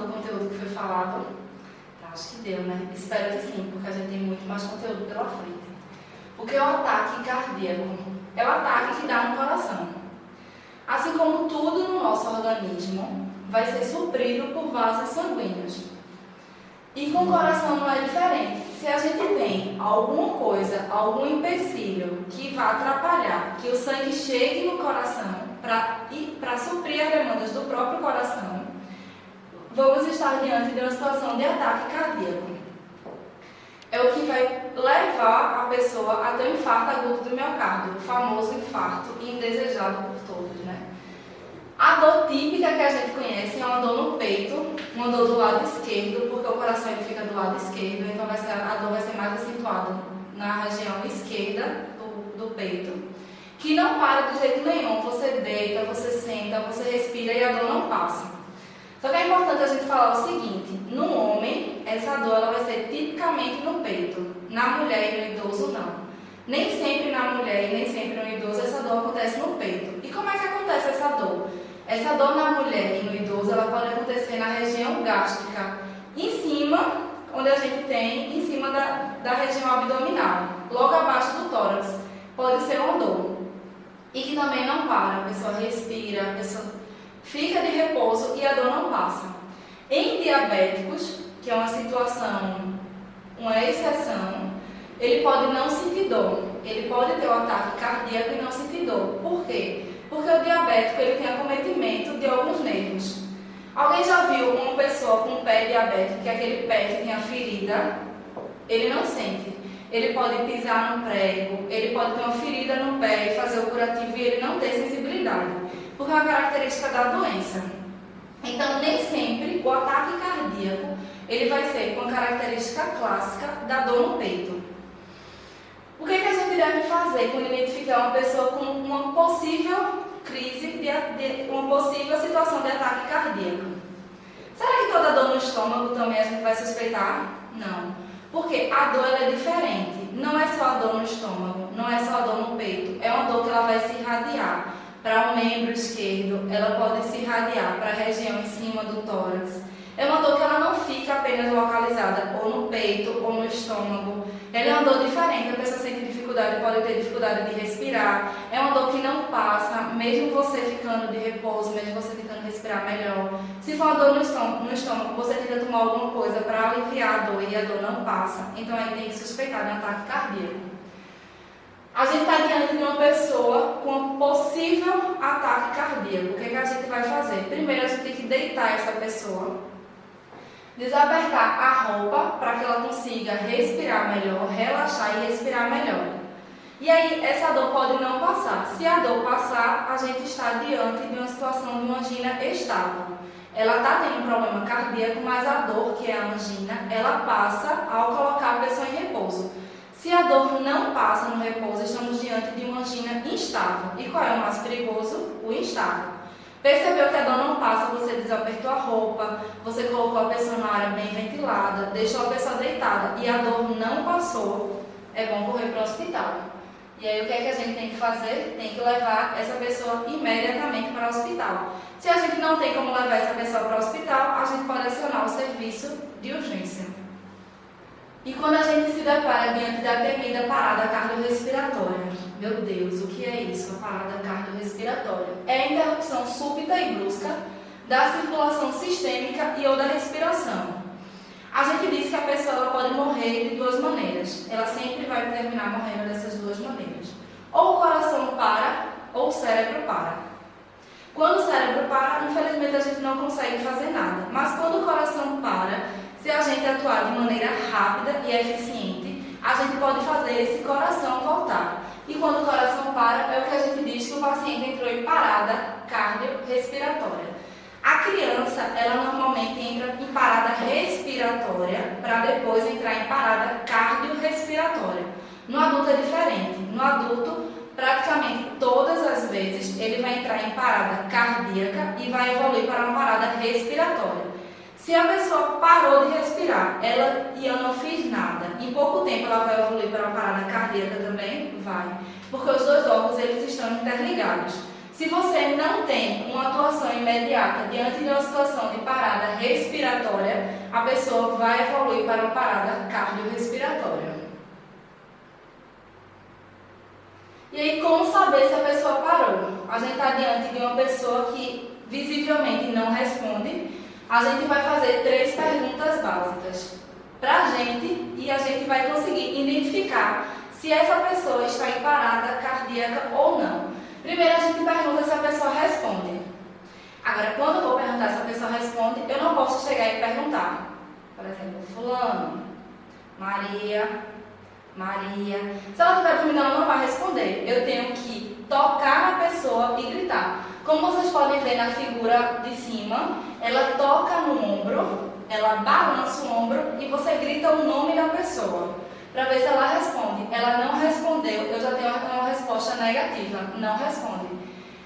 do conteúdo que foi falado? Acho que deu, né? Espero que sim, porque a gente tem muito mais conteúdo pela frente. Porque o ataque cardíaco é o ataque que dá no coração. Assim como tudo no nosso organismo vai ser suprido por vasos sanguíneos. E com o coração não é diferente. Se a gente tem alguma coisa, algum empecilho que vá atrapalhar que o sangue chegue no coração para suprir as demandas do próprio coração, vamos estar diante de uma situação de ataque cardíaco. É o que vai levar a pessoa a ter um infarto agudo do miocárdio, o famoso infarto indesejado por todos, né? A dor típica que a gente conhece é uma dor no peito, uma dor do lado esquerdo, porque o coração ele fica do lado esquerdo, então a dor vai ser mais acentuada na região esquerda do peito, que não para de jeito nenhum. Você deita, você senta, você respira e a dor não passa. Só que é importante a gente falar o seguinte: no homem, essa dor ela vai ser tipicamente no peito, na mulher e no idoso não. Nem sempre na mulher e nem sempre no idoso essa dor acontece no peito. E como é que acontece essa dor? Essa dor na mulher e no idoso ela pode acontecer na região gástrica, em cima, onde a gente tem, em cima da região abdominal, logo abaixo do tórax. Pode ser uma dor. E que também não para, a pessoa respira, a pessoa fica de repouso e a dor não passa. Em diabéticos, que é uma situação, uma exceção, ele pode não sentir dor. Ele pode ter um ataque cardíaco e não sentir dor. Por quê? Porque o diabético ele tem acometimento de alguns nervos. Alguém já viu uma pessoa com um pé diabético, que é aquele pé que tem a ferida? Ele não sente. Ele pode pisar no prego, ele pode ter uma ferida no pé e fazer o curativo e ele não ter sensibilidade, porque é uma característica da doença. Então, nem sempre o ataque cardíaco ele vai ser com a característica clássica da dor no peito. O que a gente deve fazer quando identificar uma pessoa com uma possível crise, uma possível situação de ataque cardíaco? Será que toda dor no estômago também a gente vai suspeitar? Não. Porque a dor ela é diferente. Não é só a dor no estômago, não é só a dor no peito. É uma dor que ela vai se irradiar para o membro esquerdo, ela pode se irradiar para a região em cima do tórax. É uma dor que ela não fica apenas localizada ou no peito ou no estômago. Ela é uma dor diferente, a pessoa sente dificuldade, pode ter dificuldade de respirar. É uma dor que não passa, mesmo você ficando de repouso, mesmo você tentando respirar melhor. Se for uma dor no estômago, você tenta tomar alguma coisa para aliviar a dor e a dor não passa. Então aí tem que suspeitar de um ataque cardíaco. A gente está diante de uma pessoa com um possível ataque cardíaco. O que a gente vai fazer? Primeiro a gente tem que deitar essa pessoa, desapertar a roupa para que ela consiga respirar melhor, relaxar e respirar melhor. E aí, essa dor pode não passar. Se a dor passar, a gente está diante de uma situação de uma angina estável. Ela está tendo um problema cardíaco, mas a dor, que é a angina, ela passa ao colocar a pessoa em repouso. Se a dor não passa no repouso, estamos diante de uma angina instável. E qual é o mais perigoso? O instável. Percebeu que a dor não passa, você desapertou a roupa, você colocou a pessoa na área bem ventilada, deixou a pessoa deitada e a dor não passou, é bom correr para o hospital. E aí o que é que a gente tem que fazer? Tem que levar essa pessoa imediatamente para o hospital. Se a gente não tem como levar essa pessoa para o hospital, a gente pode acionar o serviço de urgência. E quando a gente se depara diante da temida parada cardiorrespiratória, meu Deus, o que é isso, a parada cardiorrespiratória? É a interrupção súbita e brusca da circulação sistêmica e ou da respiração. A gente diz que a pessoa ela pode morrer de duas maneiras. Ela sempre vai terminar morrendo dessas duas maneiras. Ou o coração para, ou o cérebro para. Quando o cérebro para, infelizmente a gente não consegue fazer nada. Mas quando o coração para, se a gente atuar de maneira rápida e eficiente, a gente pode fazer esse coração voltar. E quando o coração para, é o que a gente diz que o paciente entrou em parada cardiorrespiratória. A criança, ela normalmente entra em parada respiratória para depois entrar em parada cardiorrespiratória. No adulto é diferente. No adulto, praticamente todas as vezes, ele vai entrar em parada cardíaca e vai evoluir para uma parada respiratória. Se a pessoa parou de respirar, e eu não fiz nada, em pouco tempo ela vai evoluir para uma parada cardíaca também? Vai. Porque os dois órgãos eles estão interligados. Se você não tem uma atuação imediata diante de uma situação de parada respiratória, a pessoa vai evoluir para uma parada cardiorrespiratória. E aí, como saber se a pessoa parou? A gente está diante de uma pessoa que visivelmente não responde. A gente vai fazer 3 perguntas básicas para a gente e a gente vai conseguir identificar se essa pessoa está em parada cardíaca ou não. Primeiro a gente pergunta se a pessoa responde. Agora, quando eu vou perguntar se a pessoa responde, eu não posso chegar e perguntar. Por exemplo, fulano, Maria. Se ela estiver dormindo, ela não vai responder. Eu tenho que tocar na pessoa e gritar. Como vocês podem ver na figura de cima, ela toca no ombro, ela balança o ombro e você grita o nome da pessoa, para ver se ela responde. Ela não respondeu, eu já tenho uma resposta negativa, não responde.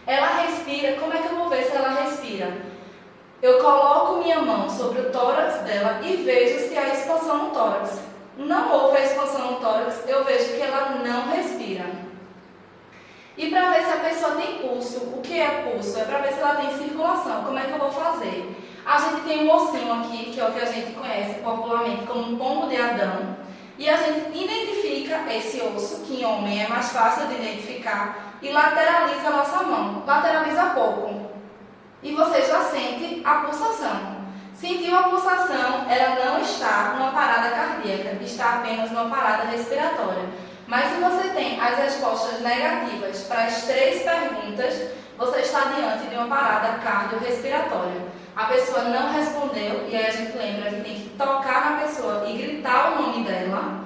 Ela respira, como é que eu vou ver se ela respira? Eu coloco minha mão sobre o tórax dela e vejo se há expansão no tórax. Não houve a expansão no tórax, eu vejo que ela não respira. E para ver se a pessoa tem pulso, o que é pulso? É para ver se ela tem circulação. Como é que eu vou fazer? A gente tem um ossinho aqui, que é o que a gente conhece popularmente como um pombo de Adão. E a gente identifica esse osso, que em homem é mais fácil de identificar, e lateraliza a nossa mão. Lateraliza pouco. E você já sente a pulsação. Sentiu a pulsação, ela não está numa parada cardíaca, está apenas numa parada respiratória. Mas se você tem as respostas negativas para as 3 perguntas, você está diante de uma parada cardiorrespiratória. A pessoa não respondeu, e aí a gente lembra que tem que tocar na pessoa e gritar o nome dela.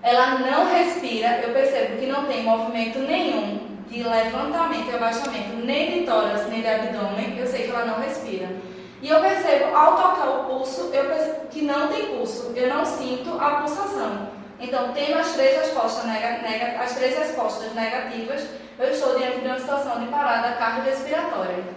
Ela não respira, eu percebo que não tem movimento nenhum de levantamento e abaixamento, nem de tórax, nem de abdômen, eu sei que ela não respira. E eu percebo, ao tocar o pulso, eu percebo que não tem pulso, eu não sinto a pulsação. Então, tendo as 3 respostas negativas, eu estou diante de uma situação de parada cardiorrespiratória.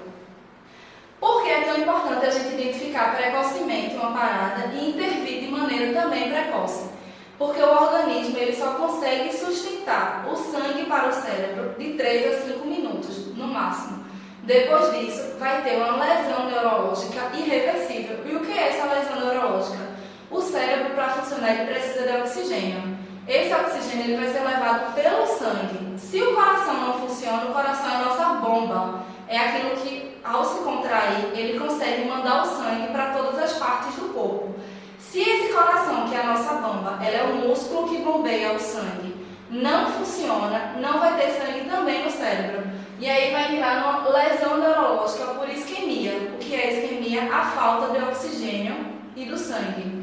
Por que é tão importante a gente identificar precocemente uma parada e intervir de maneira também precoce? Porque o organismo ele só consegue sustentar o sangue para o cérebro de 3 a 5 minutos, no máximo. Depois disso, vai ter uma lesão neurológica irreversível. E o que é essa lesão neurológica? O cérebro, para funcionar, ele precisa de oxigênio. Esse oxigênio ele vai ser levado pelo sangue. Se o coração não funciona, o coração é a nossa bomba. É aquilo que, ao se contrair, ele consegue mandar o sangue para todas as partes do corpo. Se esse coração, que é a nossa bomba, ela é o músculo que bombeia o sangue, não funciona, não vai ter sangue também no cérebro. E aí vai entrar numa lesão neurológica por isquemia. O que é isquemia? A falta de oxigênio e do sangue.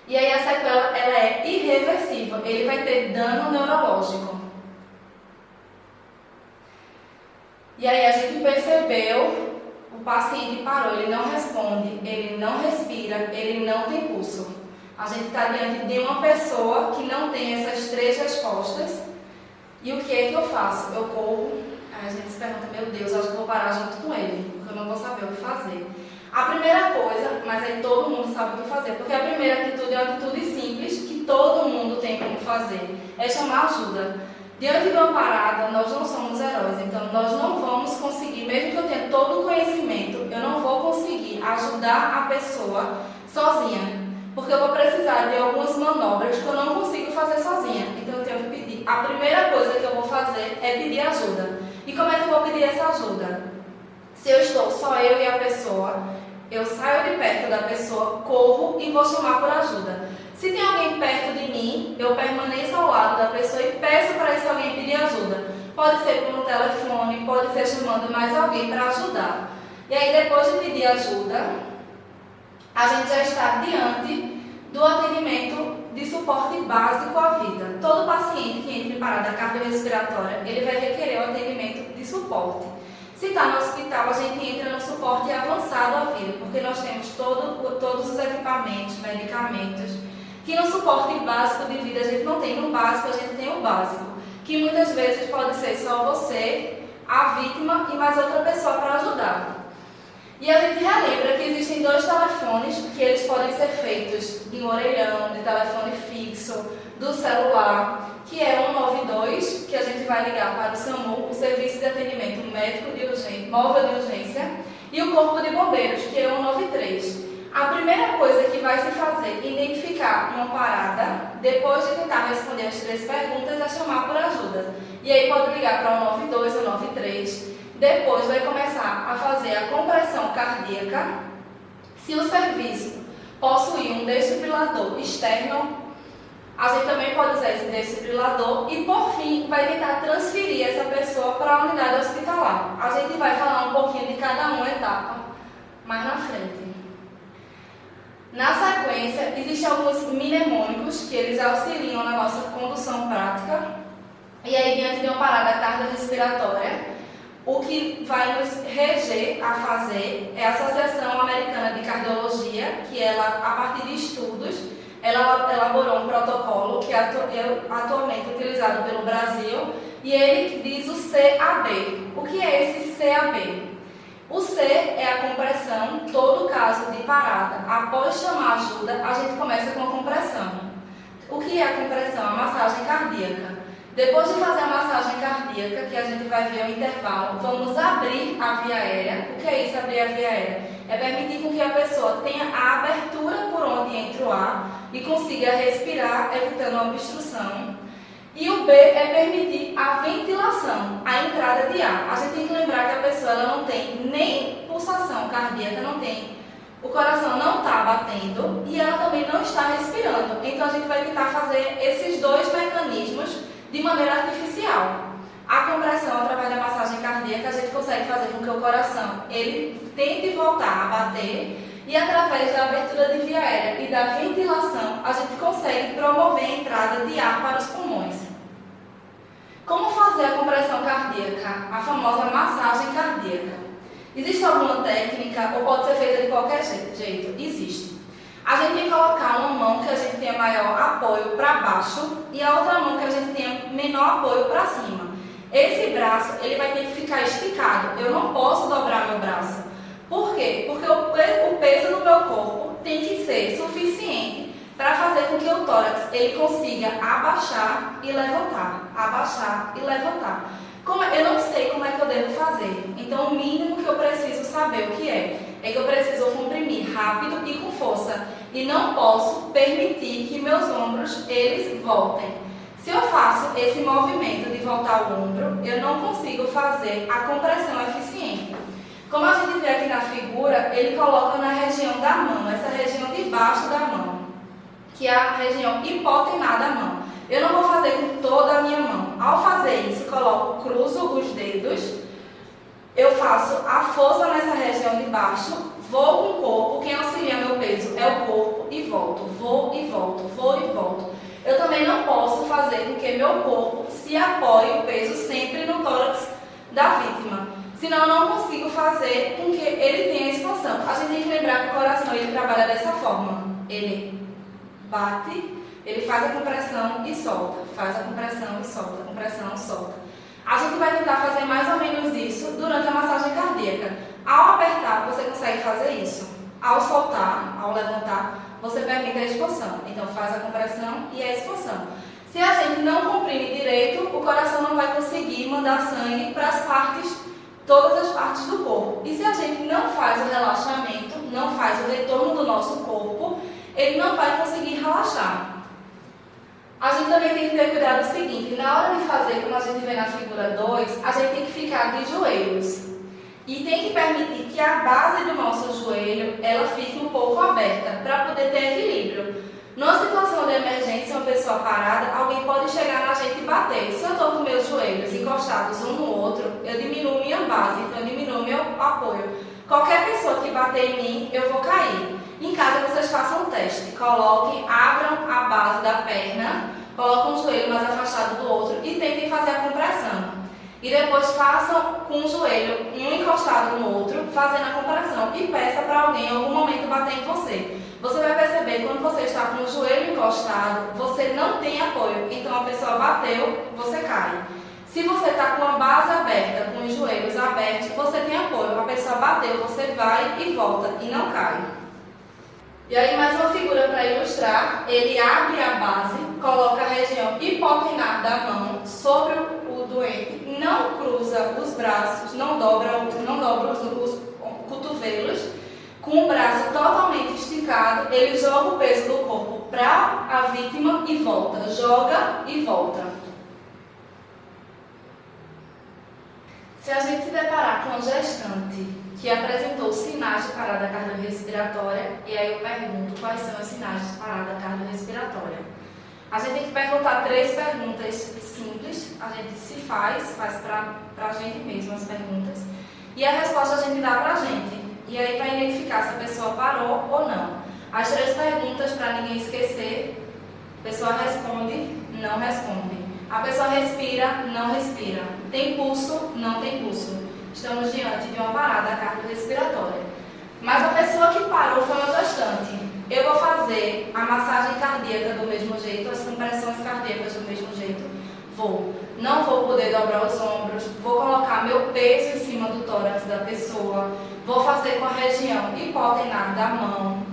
E aí a sequela ela é irreversível, ele vai ter dano neurológico. E aí a gente percebeu, o paciente parou, ele não responde, ele não respira, ele não tem pulso. A gente está diante de uma pessoa que não tem essas 3 respostas. E o que é que eu faço? Eu corro, aí a gente se pergunta, meu Deus, acho que vou parar junto com ele, porque eu não vou saber o que fazer. A primeira coisa, mas aí todo mundo sabe o que fazer, porque a primeira atitude é uma atitude simples, que todo mundo tem como fazer, é chamar ajuda. Diante de uma parada, nós não somos heróis, então nós não vamos conseguir, mesmo que eu tenha todo o conhecimento, eu não vou conseguir ajudar a pessoa sozinha, porque eu vou precisar de algumas manobras que eu não consigo fazer sozinha, então eu tenho que pedir. A primeira coisa que eu vou fazer é pedir ajuda. E como é que eu vou pedir essa ajuda? Se eu estou só eu e a pessoa, eu saio de perto da pessoa, corro e vou chamar por ajuda. Se tem alguém perto de mim, eu permaneço ao lado da pessoa e peço para esse alguém pedir ajuda. Pode ser por um telefone, pode ser chamando mais alguém para ajudar. E aí, depois de pedir ajuda, a gente já está diante do atendimento de suporte básico à vida. Todo paciente que entra em parada cardiorrespiratória, ele vai requerer o atendimento de suporte. Se está no hospital, a gente entra no suporte avançado à vida, porque nós temos todos os equipamentos, medicamentos, que no suporte básico de vida a gente não tem. No básico, a gente tem o básico, que muitas vezes pode ser só você, a vítima e mais outra pessoa para ajudar. E a gente relembra que existem 2 telefones que eles podem ser feitos em orelhão, de telefone fixo, do celular, que é o 192, que a gente vai ligar para o SAMU Serviço de Atendimento Médico de Urgência, Móvel de Urgência, e o Corpo de Bombeiros, que é o 193. A primeira coisa que vai se fazer, identificar uma parada, depois de tentar responder as 3 perguntas, é chamar por ajuda. E aí pode ligar para o 192 ou 193. Depois vai começar a fazer a compressão cardíaca. Se o serviço possuir um desfibrilador externo, a gente também pode usar esse desfibrilador e, por fim, vai tentar transferir essa pessoa para a unidade hospitalar. A gente vai falar um pouquinho de cada uma etapa mais na frente. Na sequência, existem alguns mnemônicos que eles auxiliam na nossa condução prática. E aí, diante de uma parada cardiorrespiratória, o que vai nos reger a fazer é a Associação Americana de Cardiologia, que ela, a partir de estudos, ela elaborou um protocolo que é atualmente utilizado pelo Brasil, e ele diz o CAB. O que é esse CAB? O C é a compressão. Todo caso de parada, após chamar ajuda, a gente começa com a compressão. O que é a compressão? A massagem cardíaca. Depois de fazer a massagem cardíaca, que a gente vai ver o intervalo, vamos abrir a via aérea. O que é isso, abrir a via aérea? É permitir com que a pessoa tenha a abertura por onde entra o ar e consiga respirar, evitando a obstrução. E o B é permitir a ventilação, a entrada de ar. A gente tem que lembrar que a pessoa ela não tem nem pulsação cardíaca, não tem, o coração não está batendo e ela também não está respirando. Então a gente vai tentar fazer esses 2 mecanismos de maneira artificial. A compressão através da massagem cardíaca, a gente consegue fazer com que o coração ele tente voltar a bater, e através da abertura de via aérea e da ventilação, a gente consegue promover a entrada de ar para os pulmões. Como fazer a compressão cardíaca? A famosa massagem cardíaca. Existe alguma técnica ou pode ser feita de qualquer jeito? Existe. A gente tem que colocar uma mão que a gente tenha maior apoio para baixo e a outra mão que a gente tenha menor apoio para cima. Esse braço ele vai ter que ficar esticado. Eu não posso dobrar meu braço. Por quê? Porque o peso do meu corpo tem que ser suficiente para fazer com que o tórax ele consiga abaixar e levantar. Abaixar e levantar. Eu não sei como é que eu devo fazer. Então o mínimo que eu preciso saber o que é que eu preciso comprimir rápido e com força. E não posso permitir que meus ombros eles voltem. Se eu faço esse movimento de voltar o ombro, eu não consigo fazer a compressão eficiente. Como a gente vê aqui na figura, ele coloca na região da mão, essa região de baixo da mão, que é a região hipotenar da mão. Eu não vou fazer com toda a minha mão. Ao fazer isso, cruzo os dedos, eu faço a força nessa região de baixo, vou com o corpo, quem auxilia meu peso é o corpo e volto, vou e volto, vou e volto. Eu também não posso fazer com que meu corpo se apoie o peso sempre no tórax da vítima. Senão eu não consigo fazer com que ele tenha expansão. A gente tem que lembrar que o coração ele trabalha dessa forma. Ele bate, ele faz a compressão e solta. Faz a compressão e solta, compressão e solta. A gente vai tentar fazer mais ou menos isso durante a massagem cardíaca. Ao apertar, você consegue fazer isso. Ao soltar, ao levantar, você permite a expansão. Então faz a compressão e a expansão. Se a gente não comprime direito, o coração não vai conseguir mandar sangue para as partes, todas as partes do corpo. E se a gente não faz o relaxamento, não faz o retorno do nosso corpo, ele não vai conseguir relaxar. A gente também tem que ter cuidado do seguinte, na hora de fazer, como a gente vê na figura 2, a gente tem que ficar de joelhos. E tem que permitir que a base do nosso joelho, ela fique um pouco aberta, para poder ter equilíbrio. Numa situação de emergência, uma pessoa parada, alguém pode chegar na gente e bater. Se eu estou com meus joelhos encostados um no outro, eu diminuo minha base, então eu diminuo meu apoio. Qualquer pessoa que bater em mim, eu vou cair. Em casa, vocês façam um teste. Coloquem, abram a base da perna, coloquem um joelho mais afastado do outro e tentem fazer a compressão. E depois façam com o joelho um encostado no outro, fazendo a compressão. E peça para alguém em algum momento bater em você. Você vai perceber que quando você está com o joelho encostado, você não tem apoio. Então a pessoa bateu, você cai. Se você está com a base aberta, com os joelhos abertos, você tem apoio. A pessoa bateu, você vai e volta e não cai. E aí mais uma figura para ilustrar. Ele abre a base, coloca a região hipotenar da mão sobre o doente, não cruza os braços, não dobra os cotovelos, com o braço totalmente esticado, ele joga o peso do corpo para a vítima e volta, joga e volta. Se a gente se deparar com um gestante que apresentou sinais de parada cardiorrespiratória, e aí eu pergunto quais são os sinais de parada cardiorrespiratória. A gente tem que perguntar 3 perguntas simples, a gente se faz para a gente mesmo as perguntas, e a resposta a gente dá para a gente. E aí vai identificar se a pessoa parou ou não. As 3 perguntas para ninguém esquecer: a pessoa responde, não responde. A pessoa respira, não respira. Tem pulso, não tem pulso. Estamos diante de uma parada cardiorrespiratória. Mas a pessoa que parou foi uma gestante. Eu vou fazer a massagem cardíaca do mesmo jeito, as compressões cardíacas do mesmo jeito. Vou. Não vou poder dobrar os ombros, vou colocar meu peso em cima do tórax da pessoa, vou fazer com a região hipotenar da mão.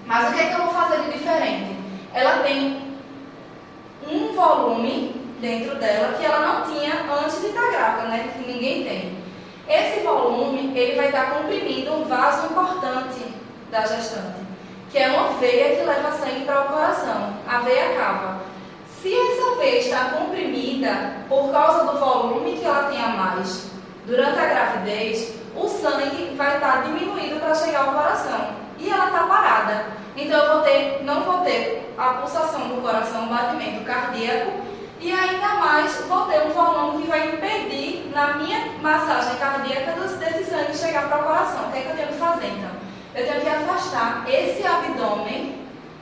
Mas o que é que eu vou fazer de diferente? Ela tem um volume dentro dela que ela não tinha antes de estar grávida, né? Que ninguém tem. Esse volume, ele vai estar comprimindo um vaso importante da gestante, que é uma veia que leva sangue para o coração, a veia cava. Se essa veia está comprimida por causa do volume que ela tem a mais durante a gravidez, o sangue vai estar diminuído para chegar ao coração e ela está parada. Então eu não vou ter a pulsação do coração, o batimento cardíaco, e ainda mais vou ter um volume que vai impedir na minha massagem cardíaca desse sangue chegar para o coração. O que é que eu tenho que fazer então? Eu tenho que afastar esse abdômen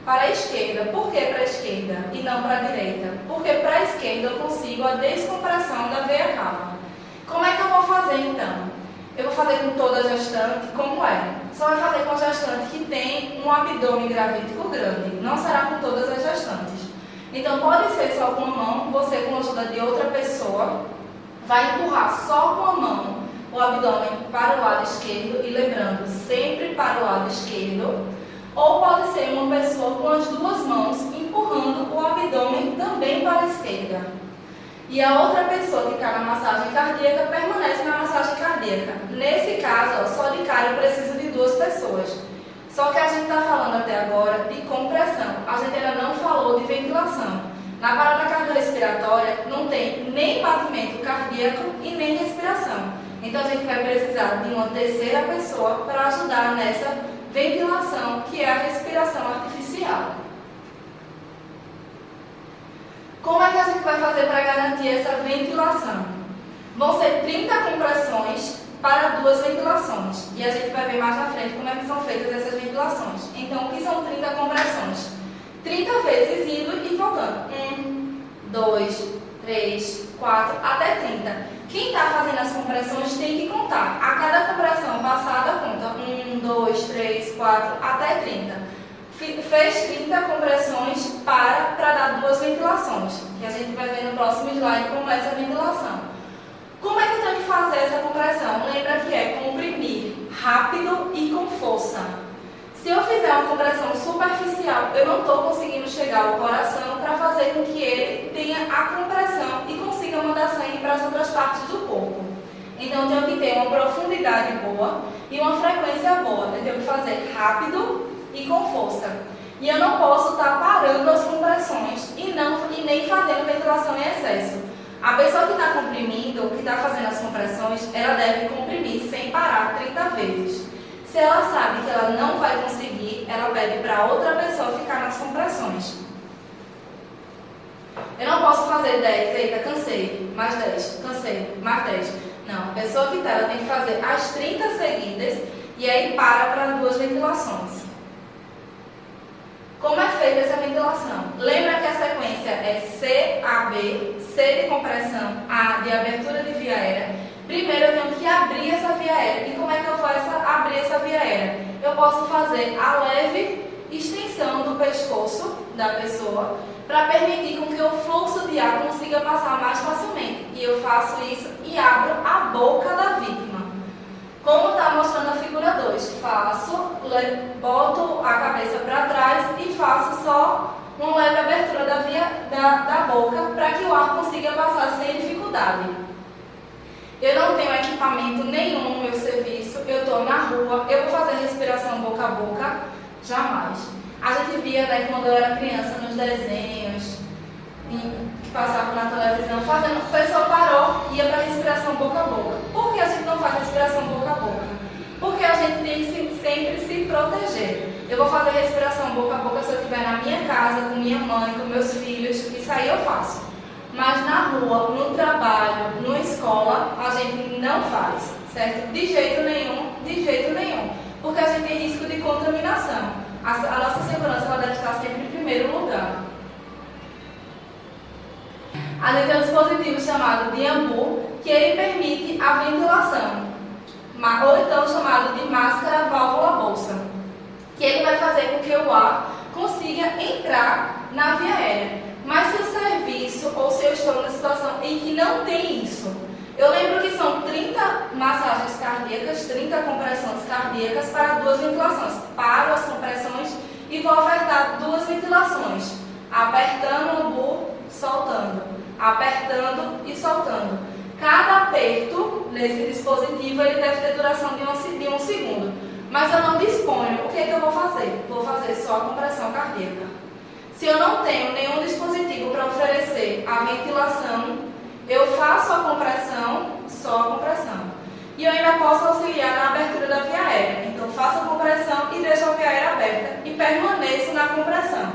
para a esquerda. Por que para a esquerda e não para a direita? Porque para a esquerda eu consigo a descompressão da veia cava. Como é que eu vou fazer então? Eu vou fazer com toda a gestante, como é? Só vai fazer com a gestante que tem um abdômen gravídico grande. Não será com todas as gestantes. Então pode ser só com a mão, você com a ajuda de outra pessoa vai empurrar só com a mão o abdômen para o lado esquerdo e lembrando, sempre para o lado esquerdo. Ou pode ser uma pessoa com as 2 mãos empurrando o abdômen também para a esquerda. E a outra pessoa que está na massagem cardíaca permanece na massagem cardíaca. Nesse caso, ó, só de cara eu preciso de 2 pessoas. Só que a gente está falando até agora de compressão. A gente ainda não falou de ventilação. Na parada cardiorrespiratória não tem nem batimento cardíaco e nem respiração. Então a gente vai precisar de uma terceira pessoa para ajudar nessa ventilação, que é a respiração artificial. Como é que a gente vai fazer para garantir essa ventilação? Vão ser 30 compressões para 2 ventilações. E a gente vai ver mais na frente como é que são feitas essas ventilações. Então, o que são 30 compressões? 30 vezes indo e voltando. 1, 2, 3, 4, até 30. Quem está fazendo as compressões tem que contar. A cada compressão passada, conta 1, 2, 3, 4, até 30. Fez 30 compressões para dar 2 ventilações. Que a gente vai ver no próximo slide como é essa ventilação. Como é que eu tenho que fazer essa compressão? Lembra que é comprimir rápido e com força. Se eu fizer uma compressão superficial, eu não estou conseguindo chegar ao coração para fazer com que ele tenha a compressão e consiga mandar sangue para as outras partes do corpo. Então eu tenho que ter uma profundidade boa e uma frequência boa. Eu tenho que fazer rápido e com força. E eu não posso estar parando as compressões e nem fazendo ventilação em excesso. A pessoa que está comprimindo, que está fazendo as compressões, ela deve comprimir sem parar 30 vezes. Se ela sabe que ela não vai conseguir, ela pede para outra pessoa ficar nas compressões. Eu não posso fazer 10, eita, cansei, mais 10, cansei, mais 10. Não, a pessoa que está, ela tem que fazer as 30 seguidas e aí para 2 ventilações. Como é feita essa ventilação? Lembra que a sequência é C, A, B, C de compressão, A de abertura de via aérea. Primeiro eu tenho que abrir essa via aérea. E como é que eu faço abrir essa via aérea? Eu posso fazer a leve extensão do pescoço da pessoa para permitir com que o fluxo de ar consiga passar mais facilmente. E eu faço isso e abro a boca da vítima. Como está mostrando a figura 2, boto a cabeça para trás e faço só uma leve abertura da boca para que o ar consiga passar sem dificuldade. eu não tenho equipamento nenhum no meu serviço, eu estou na rua, eu vou fazer respiração boca a boca? Jamais. A gente via, né, quando eu era criança, nos desenhos que passavam na televisão, fazendo, a pessoa parou e ia para respiração boca a boca. Por que a gente não faz respiração boca a boca? Porque a gente tem que sempre se proteger. Eu vou fazer respiração boca a boca se eu estiver na minha casa, com minha mãe, com meus filhos, isso aí eu faço. Mas na rua, no trabalho, na escola, a gente não faz, certo? De jeito nenhum, porque a gente tem risco de contaminação. A nossa segurança ela deve estar sempre em primeiro lugar. A gente tem um dispositivo chamado de AMBU, que ele permite a ventilação, ou então chamado de máscara válvula-bolsa, que ele vai fazer com que o ar consiga entrar na via aérea. Mas se o serviço, ou se eu estou numa situação em que não tem isso, eu lembro que são 30 massagens cardíacas, 30 compressões cardíacas para 2 ventilações. Paro as compressões e vou ofertar 2 ventilações, apertando o AMBU, soltando, apertando e soltando. Cada aperto nesse dispositivo ele deve ter duração de um segundo. Mas eu não disponho, o que é que eu vou fazer? Vou fazer só a compressão cardíaca. Se eu não tenho nenhum dispositivo para oferecer a ventilação, eu faço a compressão, só a compressão. E eu ainda posso auxiliar na abertura da via aérea. Então faço a compressão e deixo a via aérea aberta e permaneço na compressão.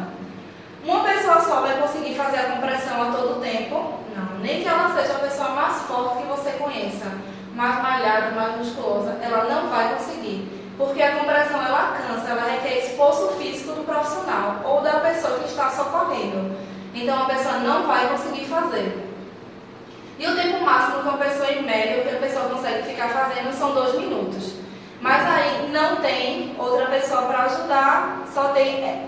Uma pessoa só vai conseguir fazer a compressão a todo tempo? Não, nem que ela seja a pessoa mais forte que você conheça, mais malhada, mais musculosa, ela não vai conseguir. Porque a compressão ela cansa, ela requer esforço físico do profissional ou da pessoa que está socorrendo. Então a pessoa não vai conseguir fazer. E o tempo máximo que uma pessoa em média, que a pessoa consegue ficar fazendo são 2 minutos. Mas aí não tem outra pessoa para ajudar, só tem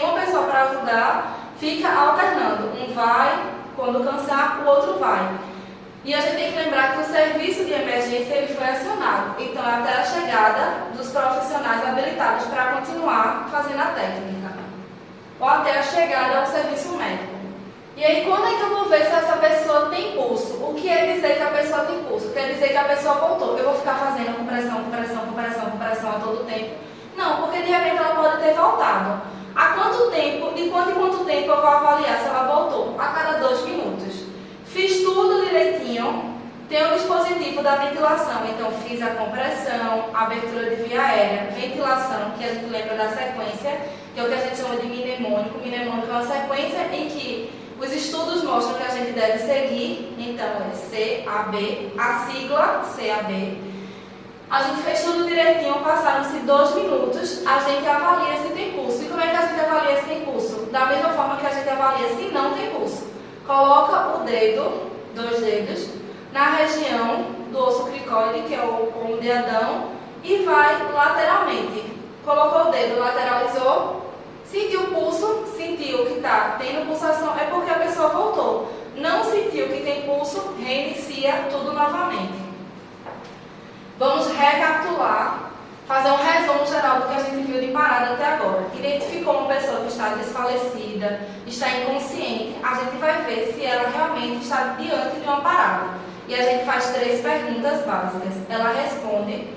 uma pessoa para ajudar, fica alternando. Um vai, quando cansar, o outro vai. E a gente tem que lembrar que o serviço de emergência ele foi acionado. Então, até a chegada dos profissionais habilitados para continuar fazendo a técnica. Ou até a chegada ao serviço médico. E aí, quando é que eu vou ver se essa pessoa tem pulso? O que é dizer que a pessoa tem pulso? Quer dizer que a pessoa voltou. Eu vou ficar fazendo compressão a todo tempo? Não, porque de repente ela pode ter voltado. Há quanto tempo, de quanto em quanto tempo eu vou avaliar se ela voltou? A cada 2 minutos. Fiz tudo direitinho, tem o dispositivo da ventilação, então fiz a compressão, abertura de via aérea, ventilação, que a gente lembra da sequência, que é o que a gente chama de mnemônico. Mnemônico é uma sequência em que os estudos mostram que a gente deve seguir, então é CAB, a sigla CAB. A gente fez tudo direitinho, passaram-se 2 minutos, a gente avalia se tem pulso. E como é que a gente avalia se tem pulso? Da mesma forma que a gente avalia se não tem pulso. Coloca o dedo, 2 dedos, na região do osso cricoide, que é o ondeadão, e vai lateralmente. Colocou o dedo, lateralizou, sentiu o pulso, sentiu que está tendo pulsação, é porque a pessoa voltou. Não sentiu que tem pulso, reinicia tudo novamente. Vamos recapitular, fazer um resumo geral do que a gente viu de parada até agora. Identificou uma pessoa que está desfalecida, está inconsciente, a gente vai ver se ela realmente está diante de uma parada. E a gente faz 3 perguntas básicas. Ela responde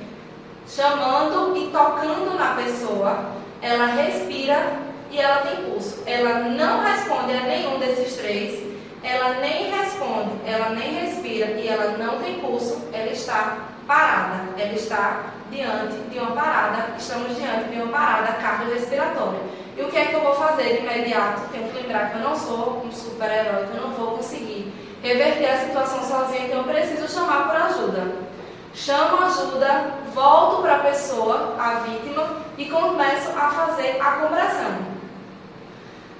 chamando e tocando na pessoa, ela respira e ela tem pulso. Ela não responde a nenhum desses 3, ela nem responde, ela nem respira e ela não tem pulso, ela está parada, ela está diante de uma parada, estamos diante de uma parada cardiorrespiratória. E o que é que eu vou fazer de imediato? Tenho que lembrar que eu não sou um super-herói, que eu não vou conseguir reverter a situação sozinha, então eu preciso chamar por ajuda. Chamo ajuda, volto para a pessoa, a vítima, e começo a fazer a compressão.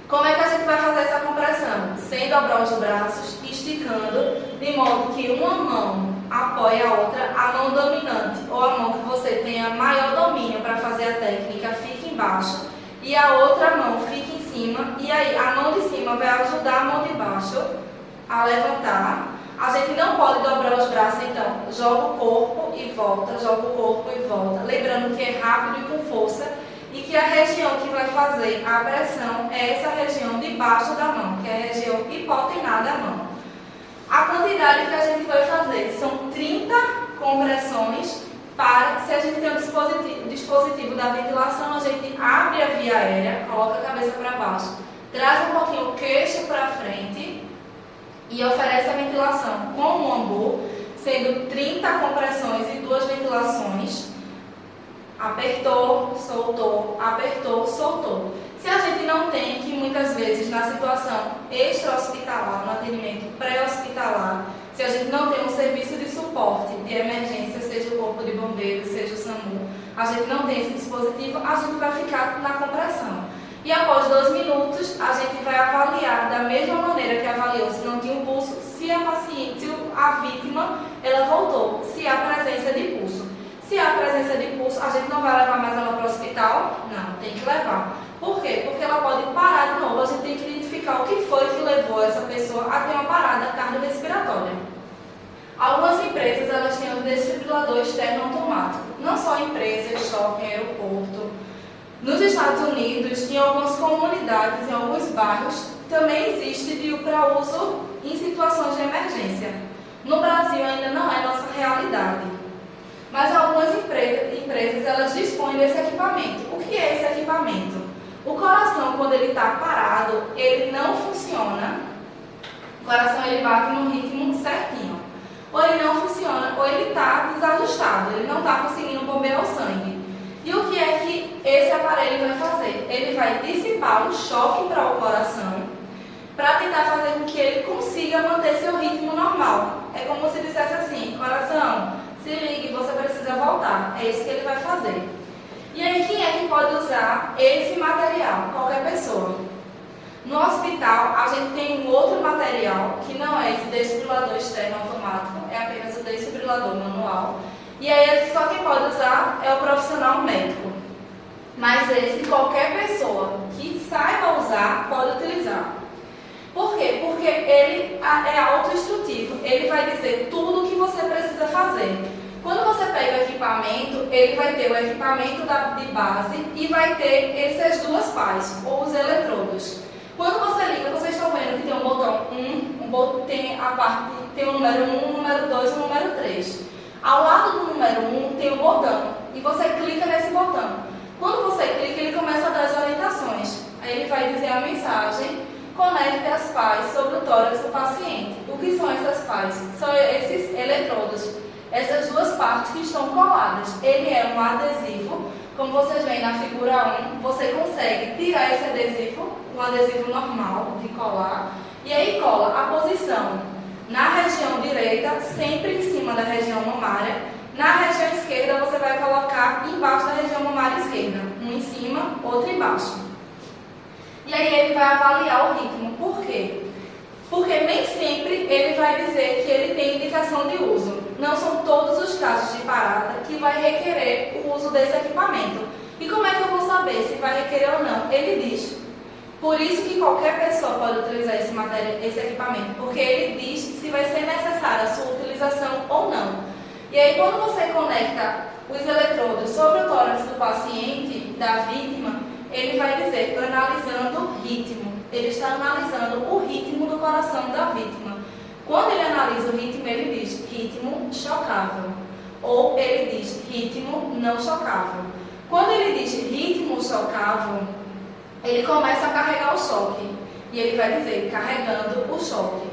Como é que a gente vai fazer essa compressão? Sem dobrar os braços, esticando, de modo que uma mão apoie a outra, a mão dominante, ou a mão que você tenha maior domínio para fazer a técnica, fique embaixo, e a outra mão fique em cima, e aí a mão de cima vai ajudar a mão de baixo a levantar. A gente não pode dobrar os braços, então joga o corpo e volta, joga o corpo e volta, lembrando que é rápido e com força, e que a região que vai fazer a pressão é essa região de baixo da mão, que é a região hipotenada da mão. A quantidade que a gente vai fazer são 30 compressões para, se a gente tem um dispositivo da ventilação, a gente abre a via aérea, coloca a cabeça para baixo, traz um pouquinho o queixo para frente e oferece a ventilação com um ambu, sendo 30 compressões e 2 ventilações. Apertou, soltou. Se a gente não tem, que muitas vezes na situação extra-hospitalar, no atendimento pré-hospitalar, se a gente não tem um serviço de suporte de emergência, seja o corpo de bombeiros, seja o SAMU, a gente não tem esse dispositivo, a gente vai ficar na compressão. E após 2 minutos, a gente vai avaliar da mesma maneira que avaliou se não tinha um pulso, se a vítima, ela voltou, se há presença de pulso. Se há presença de pulso, a gente não vai levar mais ela para o hospital? Não, tem que levar. Por quê? Porque ela pode parar de novo. A gente tem que identificar o que foi que levou essa pessoa a ter uma parada cardiorrespiratória. Algumas empresas, elas têm o desfibrilador externo automático. Não só empresas, shopping, aeroporto. Nos Estados Unidos, em algumas comunidades, em alguns bairros, também existe para uso em situações de emergência. No Brasil ainda não é nossa realidade. Mas algumas empresas elas dispõem desse equipamento. O que é esse equipamento? O coração, quando ele está parado, ele não funciona. O coração ele bate no ritmo certinho. Ou ele não funciona, ou ele está desajustado, ele não está conseguindo bombear o sangue. E o que é que esse aparelho vai fazer? Ele vai dissipar o choque para o coração, para tentar fazer com que ele consiga manter seu ritmo normal. É como se dissesse assim, coração, se ligue, você precisa voltar. É isso que ele vai fazer. E aí, quem é que pode usar esse material? Qualquer pessoa. No hospital, a gente tem um outro material, que não é esse desfibrilador externo automático, é apenas o desfibrilador manual. E aí, só quem pode usar é o profissional médico. Mas esse, qualquer pessoa que saiba usar, pode utilizar. Por quê? Porque ele é autoinstrutivo, ele vai dizer tudo o que você precisa fazer. Quando você pega o equipamento, ele vai ter o equipamento de base e vai ter essas duas pás, ou os eletrodos. Quando você liga, vocês estão vendo que tem um botão tem o número 1, o número 2 e o número 3. Ao lado do número 1 tem o botão, e você clica nesse botão. Quando você clica, ele começa a dar as orientações. Aí ele vai dizer a mensagem: conecte as pás sobre o tórax do paciente. O que são essas pás? São esses eletrodos, essas duas partes que estão coladas. Ele é um adesivo, como vocês veem na figura 1, você consegue tirar esse adesivo, um adesivo normal de colar, e aí cola a posição na região direita, sempre em cima da região mamária. Na região esquerda, você vai colocar embaixo da região mamária esquerda, um em cima, outro embaixo. E aí ele vai avaliar o ritmo. Por quê? Porque nem sempre ele vai dizer que ele tem indicação de uso. Não são todos os casos de parada que vai requerer o uso desse equipamento. E como é que eu vou saber se vai requerer ou não? Ele diz. Por isso que qualquer pessoa pode utilizar esse equipamento, porque ele diz se vai ser necessária a sua utilização ou não. E aí quando você conecta os eletrodos sobre o tórax do paciente, da vítima, ele vai dizer, analisando o ritmo. Ele está analisando o ritmo do coração da vítima. Quando ele analisa o ritmo, ele diz ritmo chocável. Ou ele diz ritmo não chocável. Quando ele diz ritmo chocável, ele começa a carregar o choque. E ele vai dizer, carregando o choque.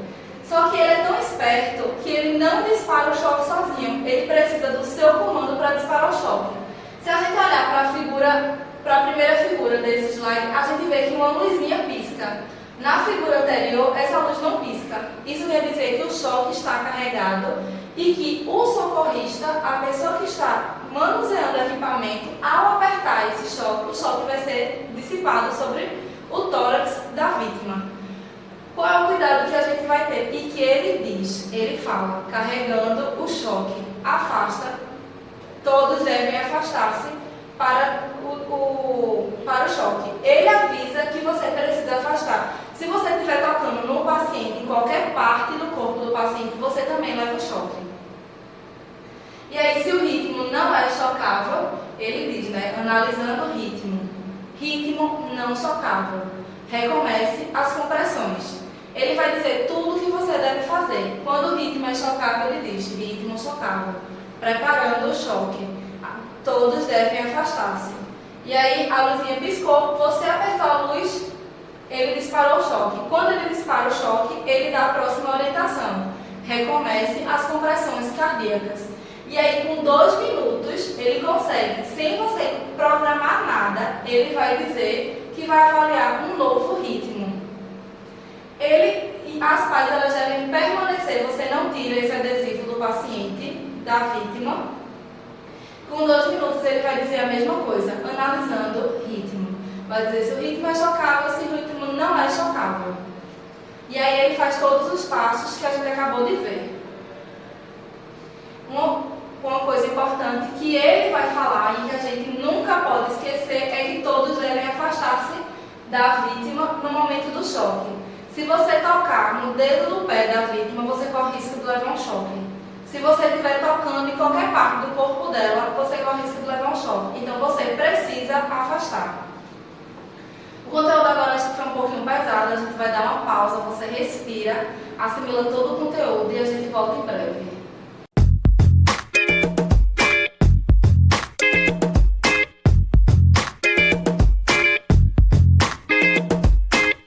Só que ele é tão esperto que ele não dispara o choque sozinho. Ele precisa do seu comando para disparar o choque. Se a gente olhar para a primeira figura desse slide, a gente vê que uma luzinha pisca. Na figura anterior, essa luz não pisca. Isso quer dizer que o choque está carregado e que o socorrista, a pessoa que está manuseando o equipamento, ao apertar esse choque, o choque vai ser dissipado sobre o tórax da vítima. Qual é o cuidado que a gente vai ter? E que ele diz, ele fala, carregando o choque, afasta, todos devem afastar-se para o choque. Ele avisa que você precisa afastar. Se você estiver tocando no paciente, em qualquer parte do corpo do paciente, você também leva o choque. E aí, se o ritmo não é chocável, ele diz, né, analisando o ritmo não chocável, recomece as compressões. Ele vai dizer tudo o que você deve fazer. Quando o ritmo é chocável, ele diz ritmo chocável, preparando o choque. Todos devem afastar-se. E aí a luzinha piscou, você apertou a luz, ele disparou o choque. Quando ele dispara o choque, ele dá a próxima orientação. Recomece as compressões cardíacas. E aí, com 2 minutos, ele consegue, sem você programar nada, ele vai dizer que vai avaliar um novo ritmo. As pás elas devem permanecer, você não tira esse adesivo do paciente, da vítima. Com 2 minutos, ele vai dizer a mesma coisa, analisando o ritmo. Vai dizer se o ritmo é chocável, se o ritmo não é chocável. E aí ele faz todos os passos que a gente acabou de ver. Uma coisa importante que ele vai falar e que a gente nunca pode esquecer é que todos devem afastar-se da vítima no momento do choque. Se você tocar no dedo do pé da vítima, você corre risco de levar um choque. Se você estiver tocando em qualquer parte do corpo dela, você corre risco de levar um choque. Então você precisa afastar. O conteúdo agora acho que foi um pouquinho pesado, a gente vai dar uma pausa, você respira, assimila todo o conteúdo e a gente volta em breve.